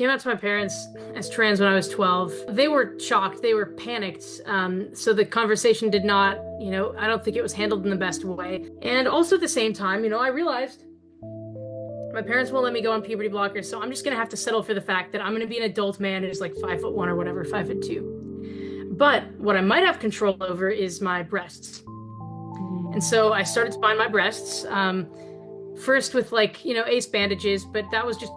came out to my parents as trans when I was 12. They were shocked. They were panicked. So the conversation did not, I don't think it was handled in the best way. And also at the same time, I realized my parents won't let me go on puberty blockers, so I'm just gonna have to settle for the fact that I'm gonna be an adult man who's like 5'1" or whatever, 5'2". But what I might have control over is my breasts. And so I started to bind my breasts. First with like, ace bandages, but that was just,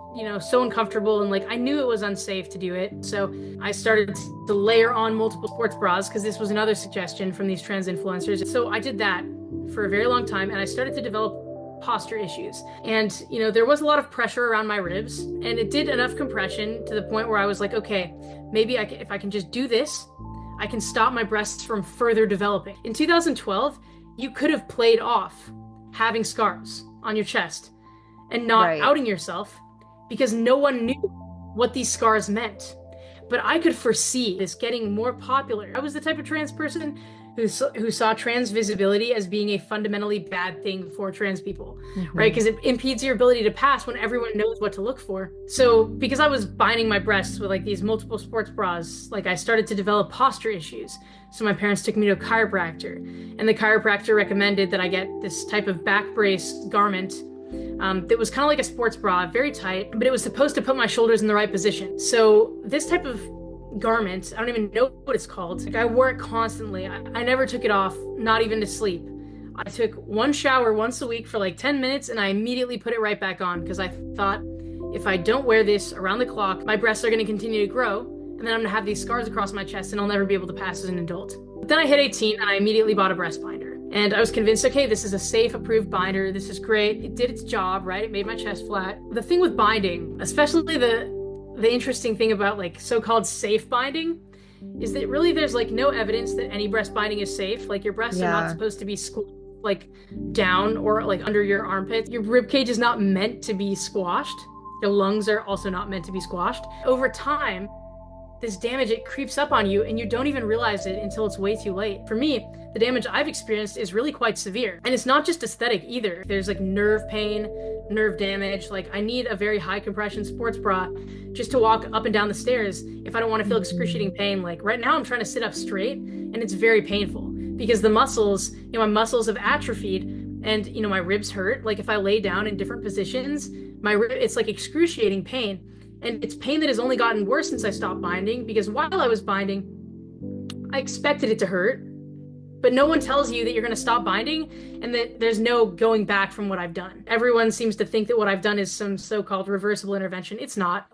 so uncomfortable and like I knew it was unsafe to do it. So I started to layer on multiple sports bras because this was another suggestion from these trans influencers. So I did that for a very long time and I started to develop posture issues. And, there was a lot of pressure around my ribs and it did enough compression to the point where I was like, okay, maybe if I can just do this, I can stop my breasts from further developing. In 2012, you could have played off having scars on your chest and not outing yourself because no one knew what these scars meant. But I could foresee this getting more popular. I was the type of trans person who saw trans visibility as being a fundamentally bad thing for trans people, right? Because it impedes your ability to pass when everyone knows what to look for. So because I was binding my breasts with like these multiple sports bras, like I started to develop posture issues. So my parents took me to a chiropractor and the chiropractor recommended that I get this type of back brace garment that was kind of like a sports bra, very tight, but it was supposed to put my shoulders in the right position. So this type of garment, I don't even know what it's called. Like I wore it constantly. I never took it off, not even to sleep. I took one shower once a week for like 10 minutes and I immediately put it right back on because I thought if I don't wear this around the clock, my breasts are going to continue to grow and then I'm going to have these scars across my chest and I'll never be able to pass as an adult. But then I hit 18 and I immediately bought a breast binder. And I was convinced, okay, this is a safe, approved binder. This is great. It did its job, right? It made my chest flat. The thing with binding, especially the interesting thing about like so-called safe binding is that really there's like no evidence that any breast binding is safe. Like your breasts are not supposed to be like down or like under your armpits. Your rib cage is not meant to be squashed. Your lungs are also not meant to be squashed. Over time, this damage, it creeps up on you and you don't even realize it until it's way too late. For me, the damage I've experienced is really quite severe. And it's not just aesthetic either. There's like nerve pain, nerve damage. Like I need a very high compression sports bra just to walk up and down the stairs if I don't want to feel excruciating pain. Like right now I'm trying to sit up straight and it's very painful because the muscles, my muscles have atrophied and, my ribs hurt. Like if I lay down in different positions, it's like excruciating pain. And it's pain that has only gotten worse since I stopped binding because while I was binding, I expected it to hurt, but no one tells you that you're going to stop binding and that there's no going back from what I've done. Everyone seems to think that what I've done is some so-called reversible intervention. It's not.